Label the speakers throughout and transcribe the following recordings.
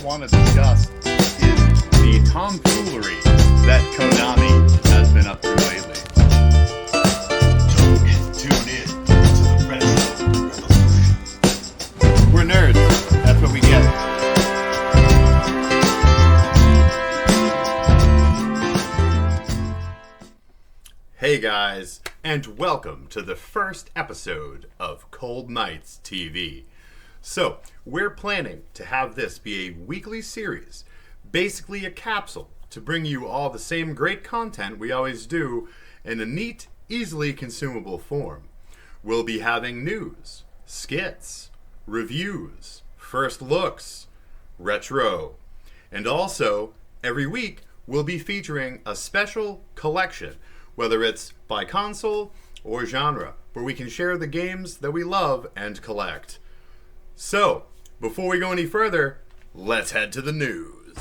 Speaker 1: want to discuss is the tomfoolery that Konami has been up to lately.
Speaker 2: Don't forget to tune in to the Retro Revolution.
Speaker 1: We're nerds. That's what we get. Hey guys, and welcome to the first episode of Cold Nights TV. So, we're planning to have this be a weekly series, basically a capsule to bring you all the same great content we always do in a neat, easily consumable form. We'll be having news, skits, reviews, first looks, retro, and also, every week, we'll be featuring a special collection, whether it's by console or genre, where we can share the games that we love and collect. So, before we go any further, let's head to the news.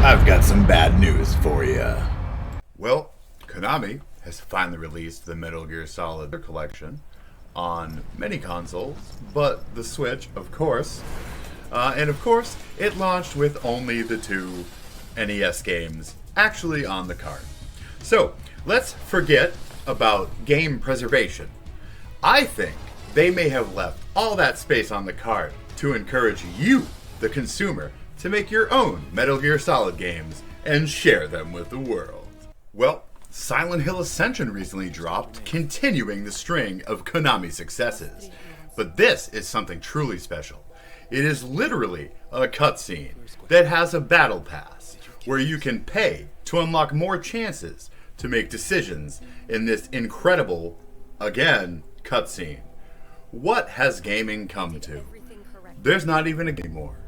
Speaker 2: I've got some bad news for you.
Speaker 1: Well, Konami has finally released the Metal Gear Solid collection on many consoles, but the Switch, of course. And of course, it launched with only the two NES games actually on the cart. So, let's forget about game preservation. I think they may have left all that space on the cart to encourage you, the consumer, to make your own Metal Gear Solid games and share them with the world. Well, Silent Hill Ascension recently dropped, continuing the string of Konami successes. But this is something truly special. It is literally a cutscene that has a battle pass, where you can pay to unlock more chances to make decisions in this incredible, again, cutscene. What has gaming come to? There's not even a game anymore.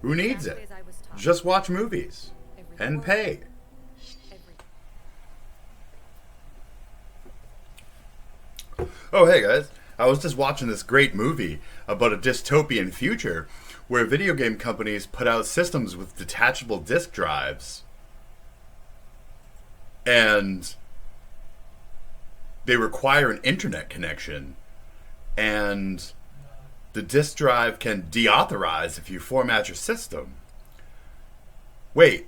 Speaker 1: Who needs it? Just watch movies and pay. Oh, hey guys. I was just watching this great movie about a dystopian future where video game companies put out systems with detachable disk drives and they require an internet connection, and the disk drive can deauthorize if you format your system. Wait,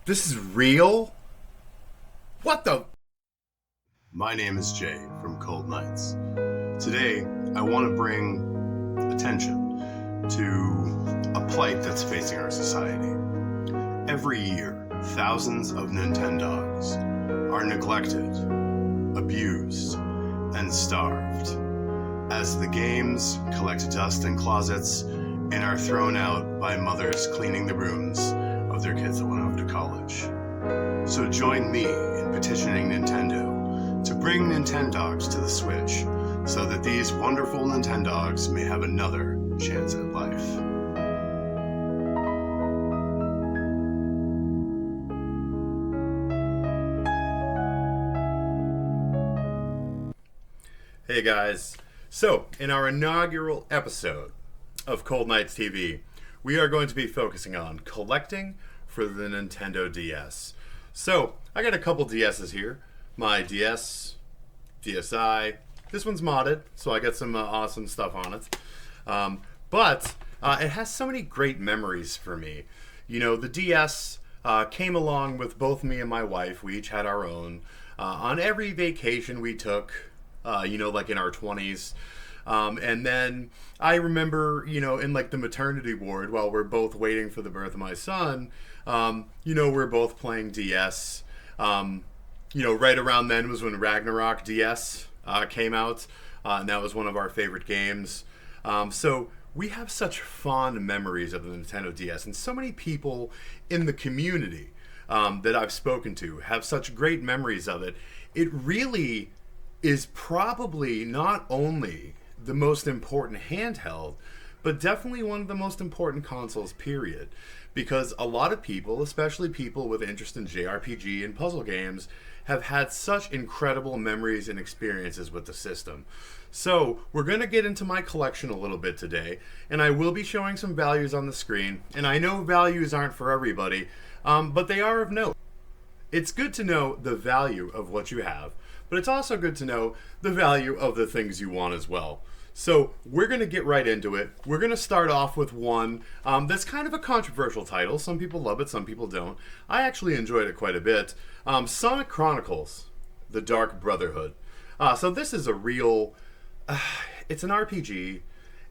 Speaker 1: this is real? What the?
Speaker 2: My name is Jay from Cold Nights. Today, I want to bring attention to a plight that's facing our society. Every year, thousands of Nintendogs are neglected, abused, and starved as the games collect dust in closets and are thrown out by mothers cleaning the rooms of their kids that went off to college. So join me in petitioning Nintendo to bring Nintendogs to the Switch so that these wonderful Nintendogs may have another chance at life.
Speaker 1: Hey guys, so in our inaugural episode of Cold Nights TV, we are going to be focusing on collecting for the Nintendo DS. So, I got a couple DS's here. My DS, DSi, this one's modded, so I got some awesome stuff on it. But it has so many great memories for me. You know, the DS came along with both me and my wife. We each had our own. On every vacation we took, like in our 20s. And then I remember, in like the maternity ward while we're both waiting for the birth of my son, we're both playing DS. Right around then was when Ragnarok DS came out, and that was one of our favorite games. So we have such fond memories of the Nintendo DS, and so many people in the community that I've spoken to have such great memories of it. It really is probably not only the most important handheld, but definitely one of the most important consoles, period. Because a lot of people, especially people with interest in JRPG and puzzle games, have had such incredible memories and experiences with the system. So, we're going to get into my collection a little bit today, and I will be showing some values on the screen, and I know values aren't for everybody, but they are of note. It's good to know the value of what you have, but it's also good to know the value of the things you want as well. So we're going to get right into it. We're going to start off with one that's kind of a controversial title. Some people love it, some people don't. I actually enjoyed it quite a bit. Sonic Chronicles: The Dark Brotherhood. So this is a real... it's an RPG,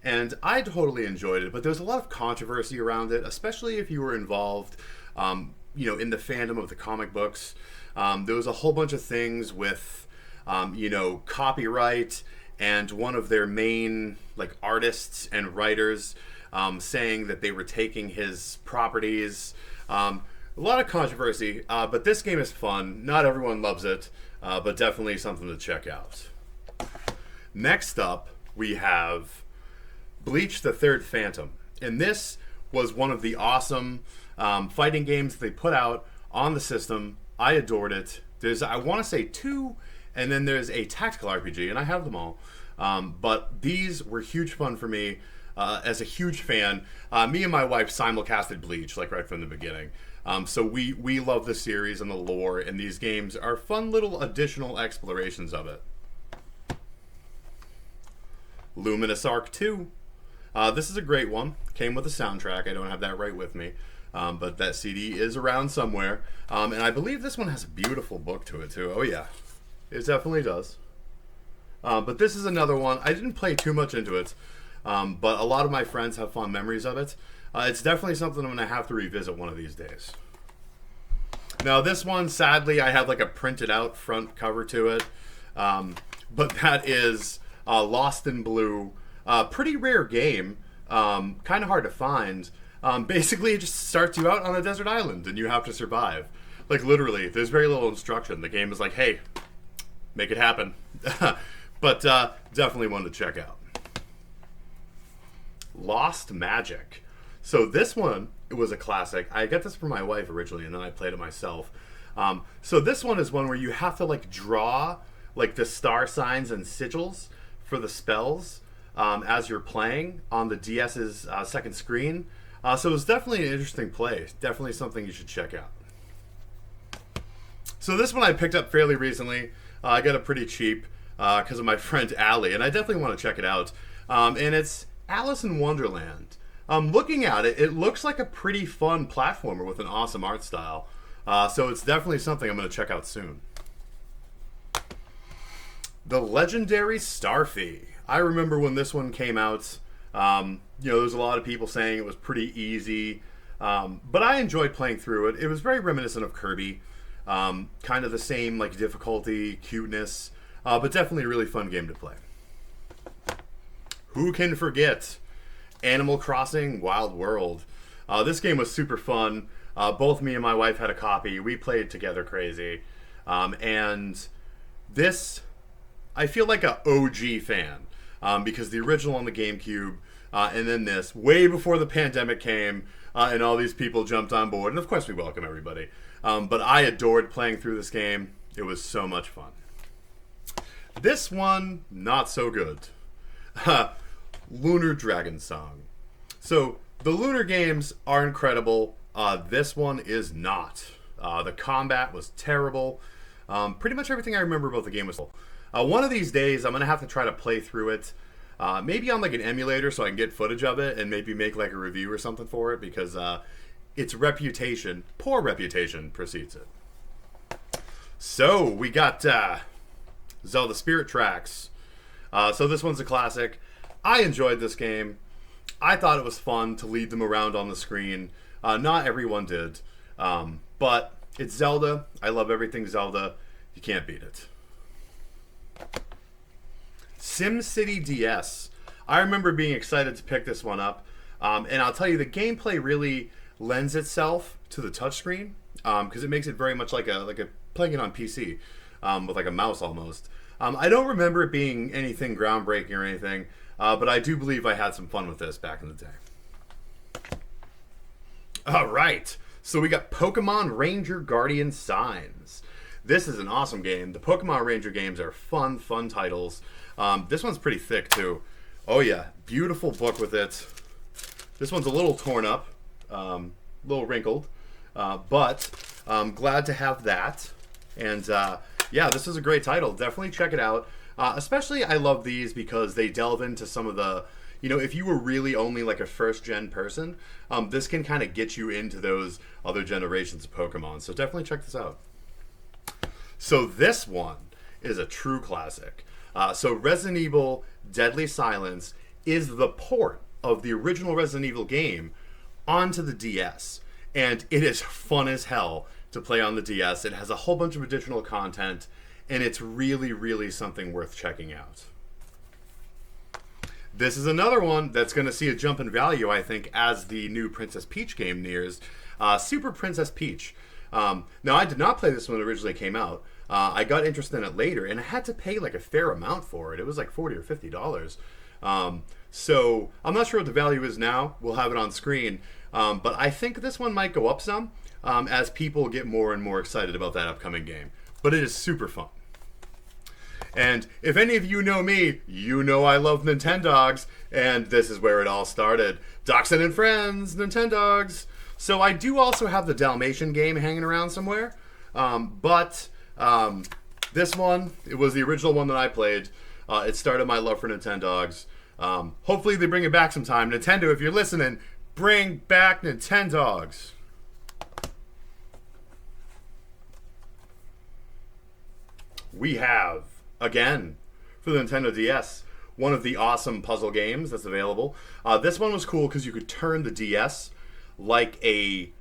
Speaker 1: and I totally enjoyed it, but there's a lot of controversy around it, especially if you were involved in the fandom of the comic books. There was a whole bunch of things with, copyright, and one of their main artists and writers saying that they were taking his properties. A lot of controversy, but this game is fun. Not everyone loves it, but definitely something to check out. Next up, we have Bleach: The Third Phantom, and this was one of the awesome fighting games they put out on the system. I adored it. There's, I want to say, 2, and then there's a tactical RPG, and I have them all. But these were huge fun for me as a huge fan. Me and my wife simulcasted Bleach right from the beginning. So we love the series and the lore, and these games are fun little additional explorations of it. Luminous Arc 2. This is a great one. Came with a soundtrack. I don't have that right with me. But that CD is around somewhere. And I believe this one has a beautiful book to it, too. Oh, yeah. It definitely does. But this is another one. I didn't play too much into it. But a lot of my friends have fond memories of it. It's definitely something I'm going to have to revisit one of these days. Now, this one, sadly, I have a printed out front cover to it. But that is Lost in Blue. Pretty rare game. Kind of hard to find. Basically, it just starts you out on a desert island, and you have to survive. Literally, there's very little instruction. The game is hey, make it happen. But definitely one to check out. Lost Magic. So this one, it was a classic. I got this from my wife originally, and then I played it myself. So this one is one where you have to draw the star signs and sigils for the spells as you're playing on the DS's second screen. So it was definitely an interesting play. Definitely something you should check out. So this one I picked up fairly recently. I got it pretty cheap because of my friend Allie, and I definitely want to check it out. And it's Alice in Wonderland. Looking at it, it looks like a pretty fun platformer with an awesome art style. So it's definitely something I'm going to check out soon. The Legendary Starfy. I remember when this one came out, there's a lot of people saying it was pretty easy, but I enjoyed playing through it. It was very reminiscent of Kirby, kind of the same difficulty, cuteness, but definitely a really fun game to play. Who can forget Animal Crossing Wild World? This game was super fun. Both me and my wife had a copy. We played together crazy, and this, I feel like a OG fan. Because the original on the GameCube, and then this, way before the pandemic came, and all these people jumped on board. And of course we welcome everybody. But I adored playing through this game. It was so much fun. This one, not so good. Lunar Dragon Song. So, the Lunar games are incredible. This one is not. The combat was terrible. Pretty much everything I remember about the game was terrible. One of these days, I'm going to have to try to play through it. Maybe on an emulator so I can get footage of it and maybe make a review or something for it, because its reputation, poor reputation, precedes it. So, we got Zelda Spirit Tracks. So this one's a classic. I enjoyed this game. I thought it was fun to lead them around on the screen. Not everyone did. But it's Zelda. I love everything Zelda. You can't beat it. SimCity DS. I remember being excited to pick this one up, and I'll tell you, the gameplay really lends itself to the touchscreen because it makes it very much like a playing it on PC with a mouse almost. I don't remember it being anything groundbreaking or anything, but I do believe I had some fun with this back in the day. All right, so we got Pokemon Ranger Guardian Signs. This is an awesome game. The Pokemon Ranger games are fun titles. This one's pretty thick, too. Oh, yeah. Beautiful book with it. This one's a little torn up, a little wrinkled, but I'm glad to have that. And, yeah, this is a great title. Definitely check it out. Especially, I love these because they delve into some of the, if you were really only like a first gen person, this can kind of get you into those other generations of Pokemon. So definitely check this out. So this one is a true classic. So Resident Evil Deadly Silence is the port of the original Resident Evil game onto the DS. And it is fun as hell to play on the DS. It has a whole bunch of additional content, and it's really, really something worth checking out. This is another one that's going to see a jump in value, I think, as the new Princess Peach game nears. Super Princess Peach. Now, I did not play this when it originally came out. I got interested in it later, and I had to pay like a fair amount for it. It was like $40 or $50. So I'm not sure what the value is now. We'll have it on screen. But I think this one might go up some as people get more and more excited about that upcoming game. But it is super fun. And if any of you know me, you know I love Nintendogs, and this is where it all started. Dachshund and Friends, Nintendogs. So I do also have the Dalmatian game hanging around somewhere. But this one, it was the original one that I played. It started my love for Nintendogs. Hopefully they bring it back sometime. Nintendo, if you're listening, bring back Nintendogs. We have, again, for the Nintendo DS, one of the awesome puzzle games that's available. This one was cool because you could turn the DS like a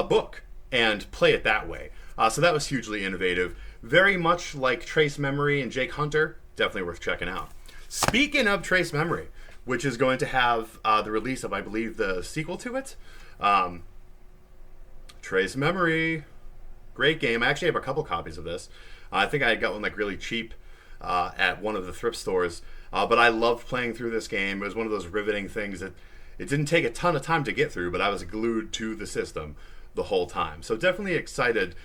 Speaker 1: book and play it that way. So that was hugely innovative. Very much like Trace Memory and Jake Hunter. Definitely worth checking out. Speaking of Trace Memory, which is going to have the release of, I believe, the sequel to it. Trace Memory. Great game. I actually have a couple copies of this. I think I got one like really cheap at one of the thrift stores. But I loved playing through this game. It was one of those riveting things that it didn't take a ton of time to get through, but I was glued to the system the whole time. So definitely excited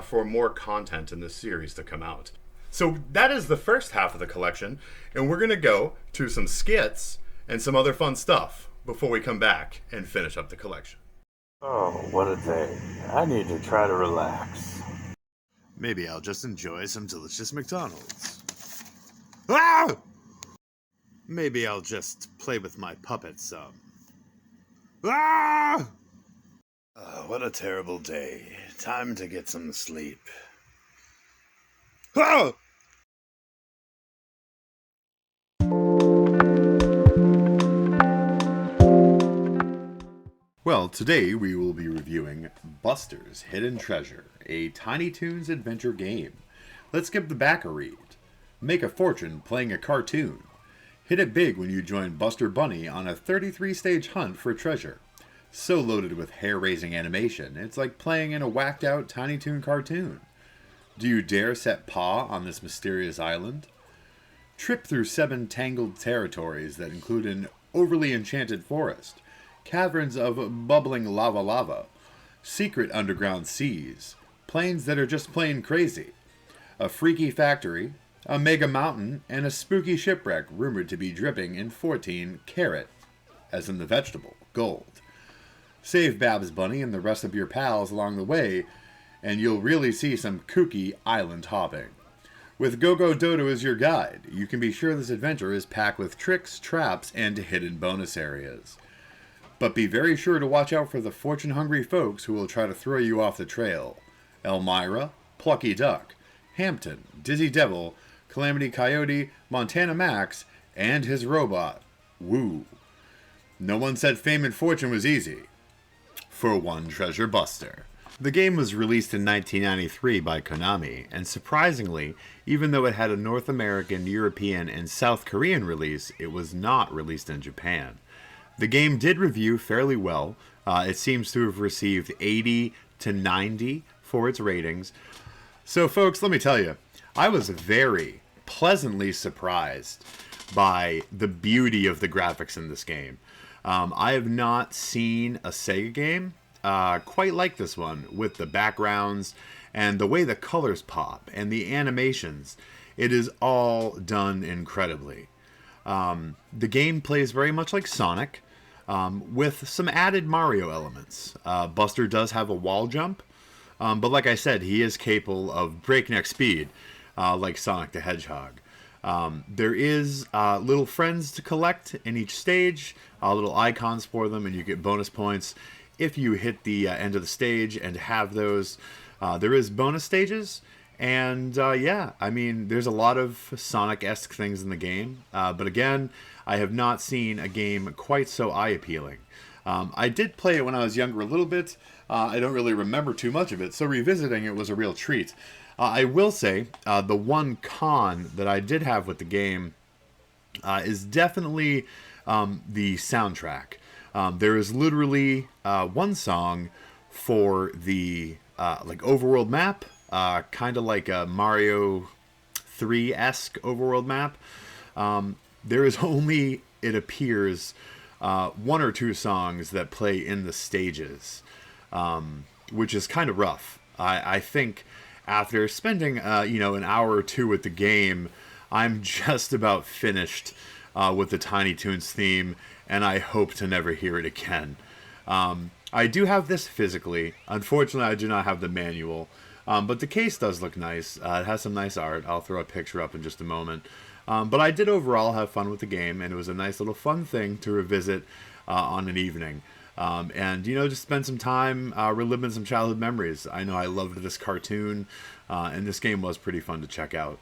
Speaker 1: for more content in this series to come out. So that is the first half of the collection, and we're going to go to some skits and some other fun stuff before we come back and finish up the collection.
Speaker 3: Oh, what a day. I need to try to relax.
Speaker 2: Maybe I'll just enjoy some delicious McDonald's. Ah! Maybe I'll just play with my puppet some. Ah! What a terrible day. Time to get some sleep. Ah!
Speaker 1: Well, today we will be reviewing Buster's Hidden Treasure, a Tiny Toons adventure game. Let's give the back a read. Make a fortune playing a cartoon. Hit it big when you join Buster Bunny on a 33-stage hunt for treasure. So loaded with hair-raising animation, it's like playing in a whacked-out Tiny Toon cartoon. Do you dare set paw on this mysterious island? Trip through 7 tangled territories that include an overly enchanted forest, caverns of bubbling lava, secret underground seas, plains that are just plain crazy, a freaky factory, a mega mountain, and a spooky shipwreck rumored to be dripping in 14 karat, as in the vegetable, gold. Save Babs Bunny and the rest of your pals along the way, and you'll really see some kooky island hopping. With Go-Go Dodo as your guide, you can be sure this adventure is packed with tricks, traps, and hidden bonus areas. But be very sure to watch out for the fortune-hungry folks who will try to throw you off the trail. Elmira, Plucky Duck, Hampton, Dizzy Devil, Calamity Coyote, Montana Max, and his robot, Woo. No one said fame and fortune was easy. For one treasure buster. The game was released in 1993 by Konami, and surprisingly, even though it had a North American, European, and South Korean release, it was not released in Japan. The game did review fairly well. It seems to have received 80 to 90 for its ratings. So folks, let me tell you, I was very pleasantly surprised by the beauty of the graphics in this game. I have not seen a Sega game quite like this one, with the backgrounds and the way the colors pop and the animations. It is all done incredibly. The game plays very much like Sonic, with some added Mario elements. Buster does have a wall jump, but like I said, he is capable of breakneck speed, like Sonic the Hedgehog. There is little friends to collect in each stage, little icons for them, and you get bonus points if you hit the end of the stage and have those. There is bonus stages, and yeah, I mean, there's a lot of Sonic-esque things in the game, but again, I have not seen a game quite so eye-appealing. I did play it when I was younger a little bit. I don't really remember too much of it, so revisiting it was a real treat. I will say, the one con that I did have with the game is definitely the soundtrack. There is literally one song for the like overworld map, kind of like a Mario 3-esque overworld map. There is only, it appears, one or two songs that play in the stages, which is kind of rough. I think after spending an hour or two with the game, I'm just about finished with the Tiny Toons theme, and I hope to never hear it again. I do have this physically. Unfortunately, I do not have the manual, but the case does look nice. It has some nice art. I'll throw a picture up in just a moment. But I did overall have fun with the game, and it was a nice little fun thing to revisit on an evening. And, just spend some time reliving some childhood memories. I know I loved this cartoon, and this game was pretty fun to check out.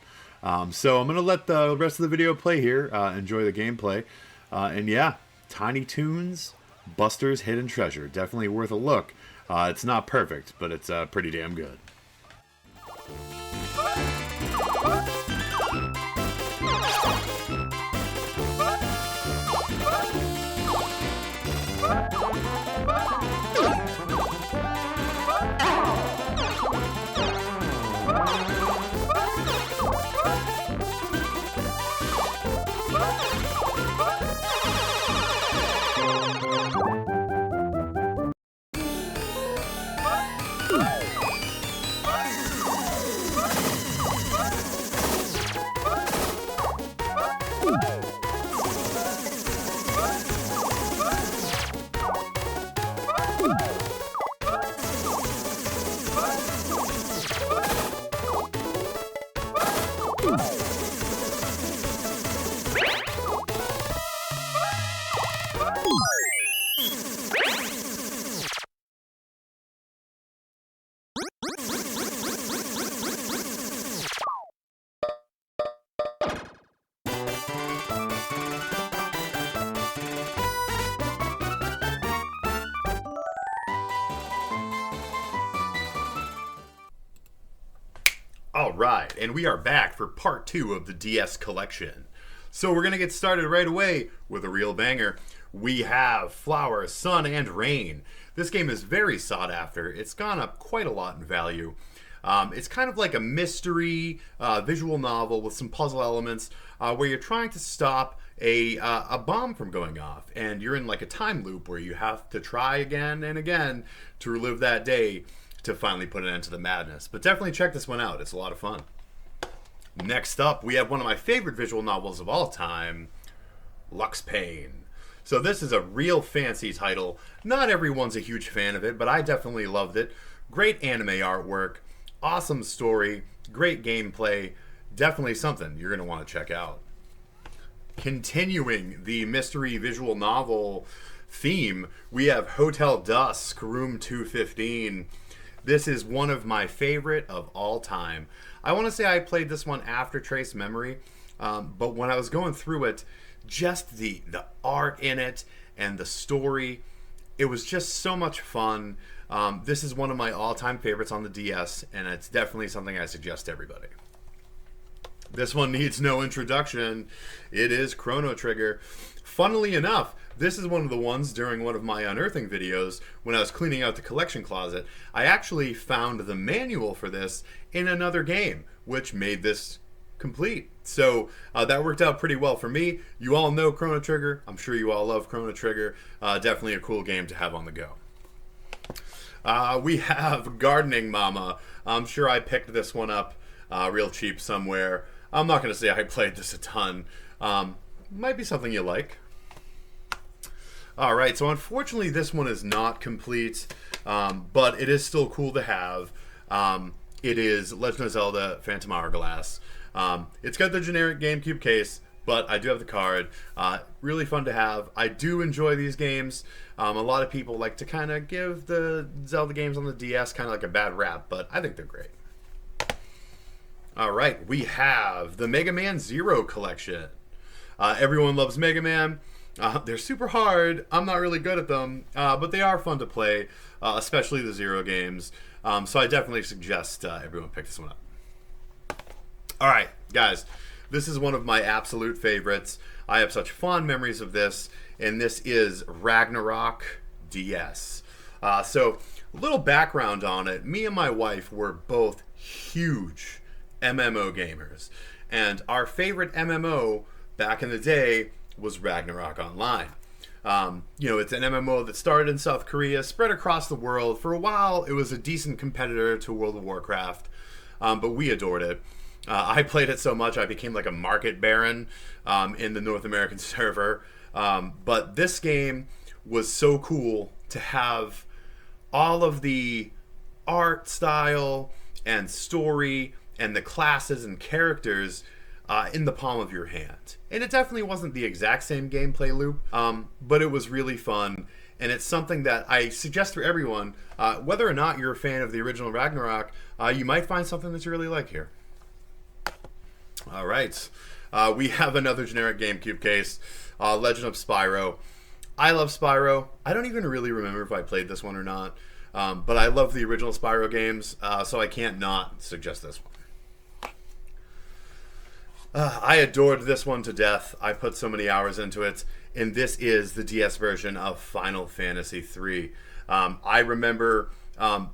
Speaker 1: So I'm going to let the rest of the video play here. Enjoy the gameplay. And yeah, Tiny Toons, Buster's Hidden Treasure. Definitely worth a look. It's not perfect, but it's pretty damn good. All right, and we are back for part 2 of the DS collection. So we're going to get started right away with a real banger. We have Flower, Sun, and Rain. This game is very sought after. It's gone up quite a lot in value. It's kind of like a mystery visual novel with some puzzle elements where you're trying to stop a bomb from going off. And you're in like a time loop where you have to try again and again to relive that day to finally put an end to the madness. But definitely check this one out. It's a lot of fun. Next up, we have one of my favorite visual novels of all time, Lux Pain. So this is a real fancy title. Not everyone's a huge fan of it, but I definitely loved it. Great anime artwork, awesome story, great gameplay. Definitely something you're going to want to check out. Continuing the mystery visual novel theme, we have Hotel Dusk, Room 215. This is one of my favorite of all time. I want to say I played this one after Trace Memory, but when I was going through it, just the art in it and the story, it was just so much fun. This is one of my all-time favorites on the DS, and it's definitely something I suggest to everybody. This one needs no introduction. It is Chrono Trigger. Funnily enough, this is one of the ones during one of my unearthing videos when I was cleaning out the collection closet. I actually found the manual for this in another game, which made this complete. So that worked out pretty well for me. You all know Chrono Trigger. I'm sure you all love Chrono Trigger. Definitely a cool game to have on the go. We have Gardening Mama. I'm sure I picked this one up real cheap somewhere. I'm not going to say I played this a ton. Might be something you like. Alright, so unfortunately this one is not complete, but it is still cool to have. It is Legend of Zelda Phantom Hourglass. It's got the generic GameCube case, but I do have the card. Really fun to have. I do enjoy these games. A lot of people like to kind of give the Zelda games on the DS kind of like a bad rap, but I think they're great. All right, we have the Mega Man Zero collection. Everyone loves Mega Man. They're super hard. I'm not really good at them, but they are fun to play, especially the Zero games. So I definitely suggest everyone pick this one up. All right, guys, this is one of my absolute favorites. I have such fond memories of this, and this is Ragnarok DS. So a little background on it. Me and my wife were both huge MMO gamers, and our favorite MMO back in the day was Ragnarok Online. It's an MMO that started in South Korea, spread across the world. For a while, it was a decent competitor to World of Warcraft, but we adored it. I played it so much I became like a market baron in the North American server. But this game was so cool to have all of the art style and story and the classes and characters in the palm of your hand. And it definitely wasn't the exact same gameplay loop, but it was really fun. And it's something that I suggest for everyone, whether or not you're a fan of the original Ragnarok, you might find something that you really like here. All right. We have another generic GameCube case, Legend of Spyro. I love Spyro. I don't even really remember if I played this one or not, but I love the original Spyro games, so I can't not suggest this one. I adored this one to death. I put so many hours into it, and this is the DS version of Final Fantasy III. I remember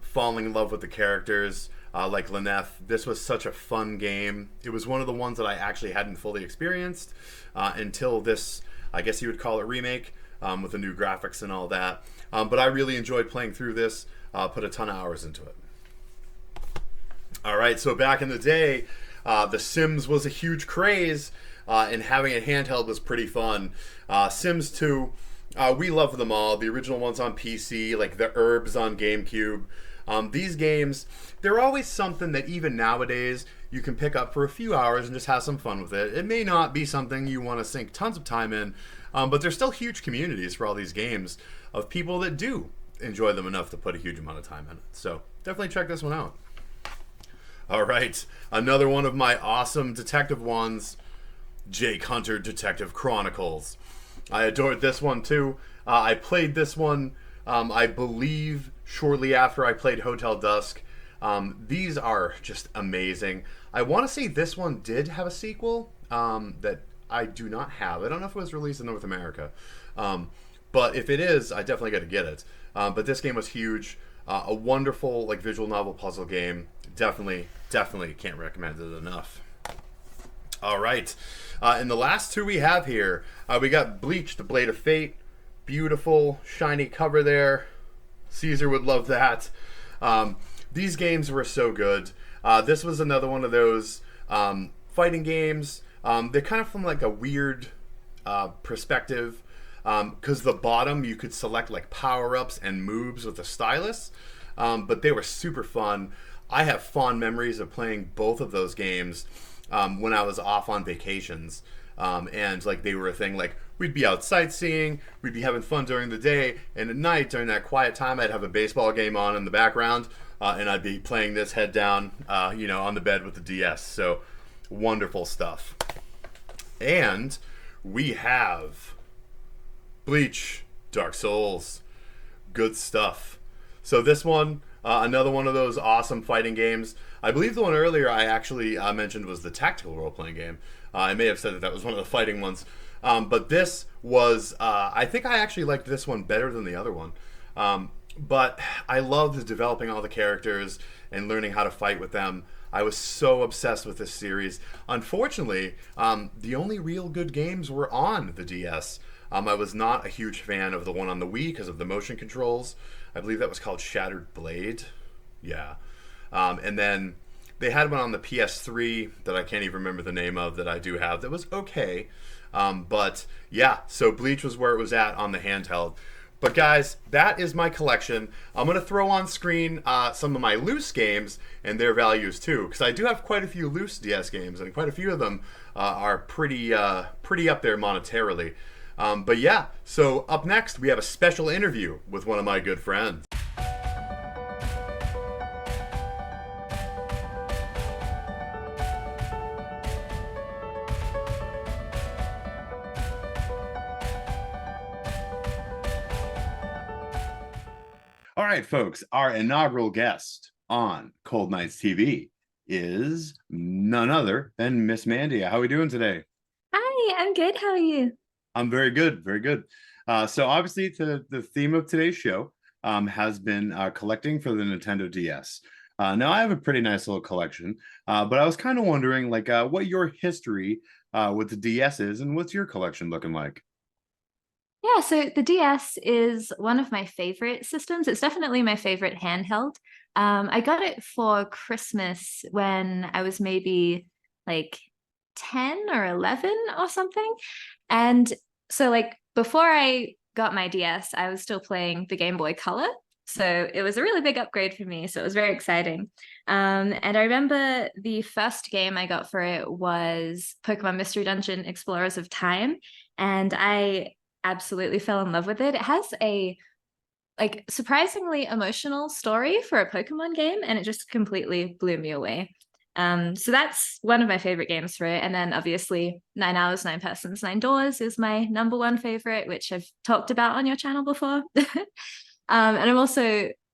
Speaker 1: falling in love with the characters, like Lyneth. This was such a fun game. It was one of the ones that I actually hadn't fully experienced until this, I guess you would call it remake, with the new graphics and all that. But I really enjoyed playing through this, put a ton of hours into it. All right, so back in the day, The Sims was a huge craze, and having it handheld was pretty fun. Sims 2, we love them all. The original ones on PC, like the Herbs on GameCube. These games, they're always something that even nowadays you can pick up for a few hours and just have some fun with it. It may not be something you want to sink tons of time in, but there's still huge communities for all these games of people that do enjoy them enough to put a huge amount of time in it. So definitely check this one out. All right, another one of my awesome detective ones, Jake Hunter Detective Chronicles. I adored this one too. I played this one, I believe, shortly after I played Hotel Dusk. These are just amazing. I want to say this one did have a sequel that I do not have. I don't know if it was released in North America. But if it is, I definitely got to get it. But this game was huge. A wonderful visual novel puzzle game. Definitely can't recommend it enough. All right. And the last two we have here, we got Bleach, The Blade of Fate. Beautiful, shiny cover there. Caesar would love that. These games were so good. This was another one of those fighting games. They're kind of from like a weird perspective, because the bottom you could select like power-ups and moves with the stylus, but they were super fun. I have fond memories of playing both of those games when I was off on vacations, and like they were a thing. Like we'd be out sightseeing, we'd be having fun during the day, and at night during that quiet time I'd have a baseball game on in the background, and I'd be playing this head down on the bed with the DS. So wonderful stuff. And we have Bleach, Dark Souls. Good stuff. So this one, another one of those awesome fighting games. I believe the one earlier I actually mentioned was the tactical role-playing game. I may have said that was one of the fighting ones. But this was, I think I actually liked this one better than the other one. But I loved developing all the characters and learning how to fight with them. I was so obsessed with this series. Unfortunately, the only real good games were on the DS. I was not a huge fan of the one on the Wii because of the motion controls. I believe that was called Shattered Blade. Yeah. And then they had one on the PS3 that I can't even remember the name of that I do have that was okay. But yeah, so Bleach was where it was at on the handheld. But guys, that is my collection. I'm gonna throw on screen some of my loose games and their values too, because I do have quite a few loose DS games, and quite a few of them are pretty up there monetarily. But yeah, so up next we have a special interview with one of my good friends. All right, folks, our inaugural guest on Cold Nights TV is none other than Miss Mandy. How are we doing today?
Speaker 4: Hi, I'm good. How are you?
Speaker 1: I'm very good, very good. So obviously, the theme of today's show has been collecting for the Nintendo DS. Now I have a pretty nice little collection, but I was kind of wondering, like, what your history with the DS is, and what's your collection looking like?
Speaker 4: Yeah, so the DS is one of my favorite systems. It's definitely my favorite handheld. I got it for Christmas when I was maybe like 10 or 11 or something. And so like before I got my DS, I was still playing the Game Boy Color. So it was a really big upgrade for me. So it was very exciting. And I remember the first game I got for it was Pokemon Mystery Dungeon Explorers of Time. And I absolutely fell in love with it. It has a like surprisingly emotional story for a Pokemon game, and it just completely blew me away. So that's one of my favorite games for it. And then obviously 9 Hours, 9 Persons, 9 Doors is my number one favorite, which I've talked about on your channel before. And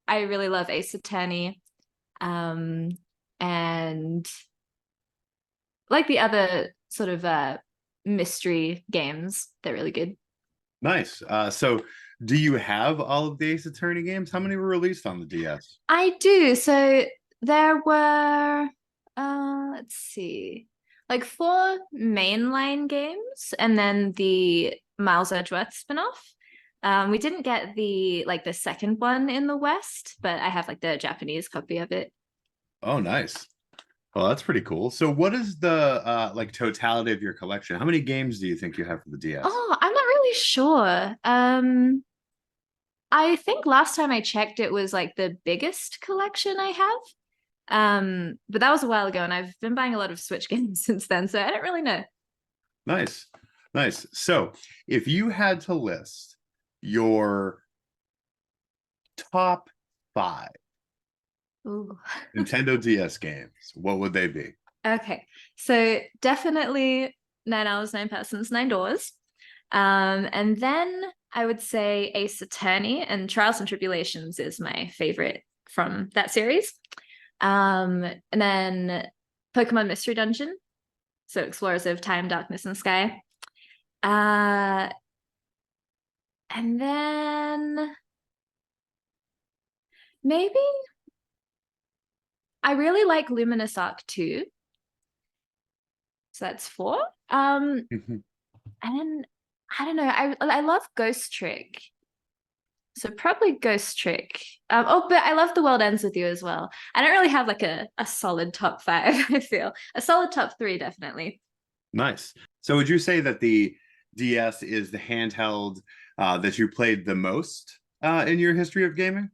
Speaker 4: I really love Ace Attorney. And like the other sort of mystery games, they're really good.
Speaker 1: Nice. So do you have all of the Ace Attorney games? How many were released on the DS?
Speaker 4: I do. So there were, let's see, like four mainline games, and then the Miles Edgeworth spin-off. We didn't get the second one in the West, but I have like the Japanese copy of it.
Speaker 1: Oh, nice. Well, that's pretty cool. So what is the like totality of your collection? How many games do you think you have for the DS?
Speaker 4: Oh, I'm not really sure. I think last time I checked, it was like the biggest collection I have. But that was a while ago, and I've been buying a lot of Switch games since then, so I don't really know.
Speaker 1: Nice. Nice. So if you had to list your top five
Speaker 4: Ooh.
Speaker 1: Nintendo DS games, what would they be?
Speaker 4: Okay, so definitely 9 Hours, 9 Persons, 9 Doors. And then I would say Ace Attorney and Trials and Tribulations is my favorite from that series. And then Pokemon Mystery Dungeon, so Explorers of Time, Darkness, and Sky. Uh, and then maybe I really like Luminous Arc 2. So that's four. And I don't know, I love Ghost Trick. So probably Ghost Trick. But I love The World Ends With You as well. I don't really have like a solid top five, I feel. A solid top three, definitely.
Speaker 1: Nice. So would you say that the DS is the handheld that you played the most in your history of gaming?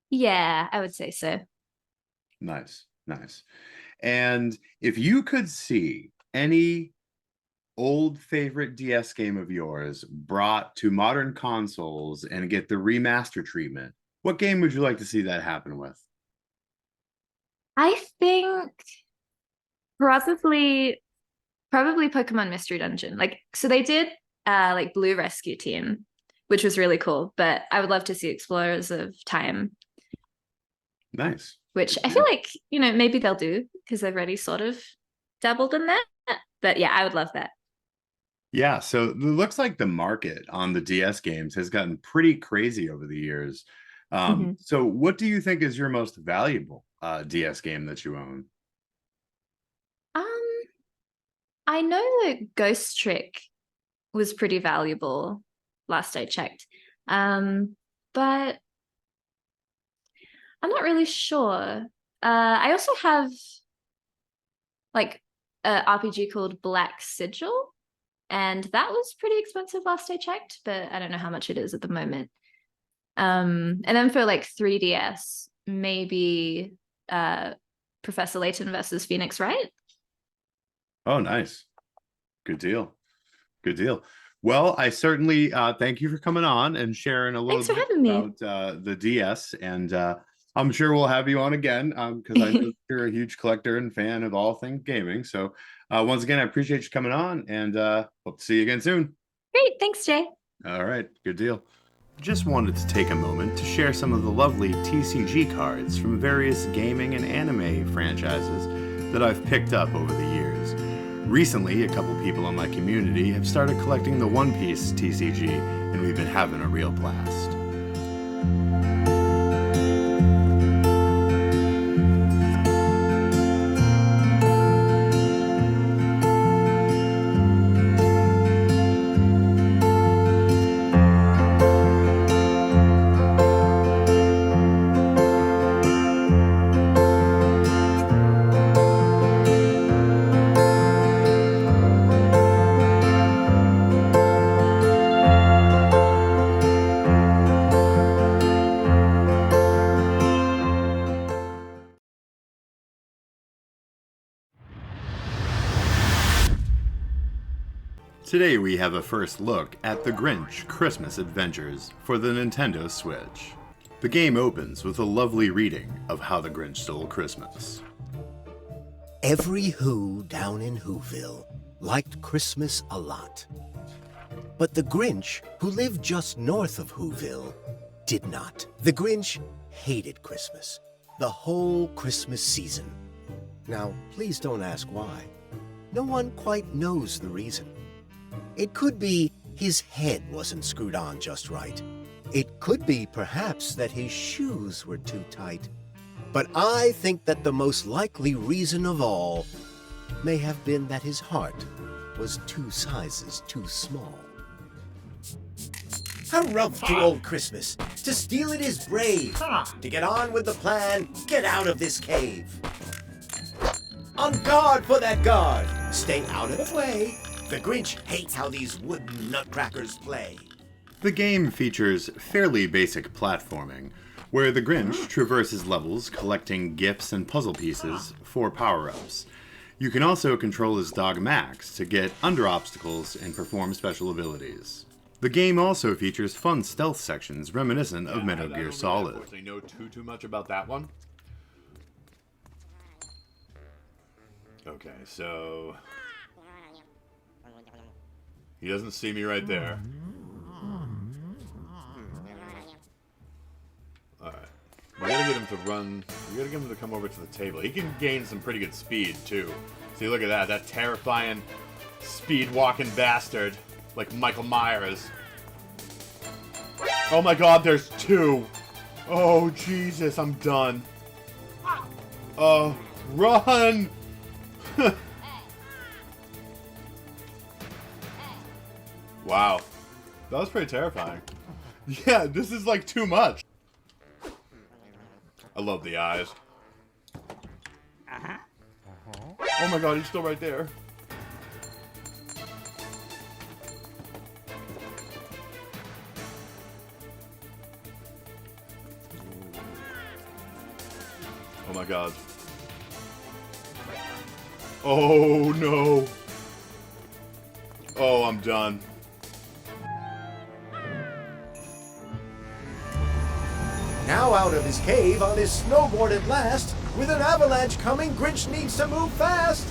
Speaker 4: Yeah, I would say so.
Speaker 1: Nice, nice. And if you could see any old favorite DS game of yours brought to modern consoles and get the remaster treatment, what game would you like to see that happen with?
Speaker 4: I think probably Pokemon Mystery Dungeon. Like, so they did like Blue Rescue Team, which was really cool, but I would love to see Explorers of Time,
Speaker 1: Nice.
Speaker 4: which I feel like, maybe they'll do because they've already sort of dabbled in that. But yeah, I would love that.
Speaker 1: Yeah, so it looks like the market on the DS games has gotten pretty crazy over the years.
Speaker 4: Mhm.
Speaker 1: So what do you think is your most valuable DS game that you own?
Speaker 4: Um, I know that Ghost Trick was pretty valuable last I checked. But I'm not really sure. I also have like a RPG called Black Sigil, and that was pretty expensive last I checked, but I don't know how much it is at the moment. And then for like 3DS, maybe Professor Layton versus Phoenix Wright.
Speaker 1: Oh, nice. Good deal. Good deal. Well, I certainly thank you for coming on and sharing a little
Speaker 4: Thanks for
Speaker 1: bit
Speaker 4: having me.
Speaker 1: about the DS. And I'm sure we'll have you on again because I know you're a huge collector and fan of all things gaming. So once again, I appreciate you coming on and hope to see you again soon.
Speaker 4: Great. Thanks, Jay.
Speaker 1: All right. Good deal. Just wanted to take a moment to share some of the lovely TCG cards from various gaming and anime franchises that I've picked up over the years. Recently, a couple people in my community have started collecting the One Piece TCG, and we've been having a real blast. Today we have a first look at the Grinch Christmas Adventures for the Nintendo Switch. The game opens with a lovely reading of How the Grinch Stole Christmas.
Speaker 5: Every Who down in Whoville liked Christmas a lot. But the Grinch, who lived just north of Whoville, did not. The Grinch hated Christmas, the whole Christmas season. Now, please don't ask why. No one quite knows the reason. It could be his head wasn't screwed on just right. It could be, perhaps, that his shoes were too tight. But I think that the most likely reason of all may have been that his heart was 2 sizes too small. Harumph to old Christmas! To steal it is brave! To get on with the plan, get out of this cave! On guard for that guard! Stay out of the way! The Grinch hates how these wooden nutcrackers play.
Speaker 1: The game features fairly basic platforming, where the Grinch traverses levels collecting gifts and puzzle pieces for power-ups. You can also control his dog Max to get under obstacles and perform special abilities. The game also features fun stealth sections reminiscent of Metal Gear Solid.
Speaker 6: I don't know too much about that one. Okay, so he doesn't see me right there. Alright. We gotta get him to run. We gotta get him to come over to the table. He can gain some pretty good speed, too. See, look at that. That terrifying speed-walking bastard. Like Michael Myers. Oh my god, there's 2. Oh, Jesus, I'm done. Run! Wow. That was pretty terrifying. Yeah, this is like too much. I love the eyes. Oh my god, he's still right there. Oh my god. Oh no. Oh, I'm done.
Speaker 5: Now out of his cave on his snowboard at last, with an avalanche coming, Grinch needs to move fast.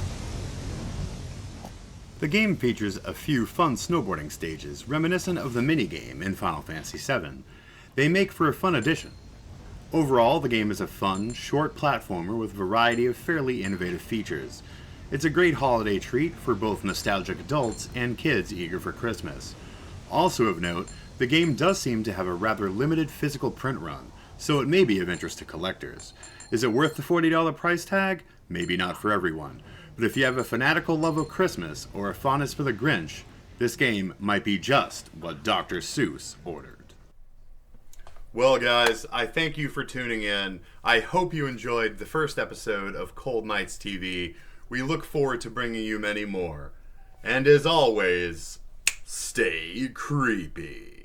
Speaker 1: The game features a few fun snowboarding stages reminiscent of the minigame in Final Fantasy VII. They make for a fun addition. Overall, the game is a fun, short platformer with a variety of fairly innovative features. It's a great holiday treat for both nostalgic adults and kids eager for Christmas. Also of note, the game does seem to have a rather limited physical print run, so it may be of interest to collectors. Is it worth the $40 price tag? Maybe not for everyone. But if you have a fanatical love of Christmas or a fondness for the Grinch, this game might be just what Dr. Seuss ordered. Well, guys, I thank you for tuning in. I hope you enjoyed the first episode of Cold Nights TV. We look forward to bringing you many more. And as always, stay creepy.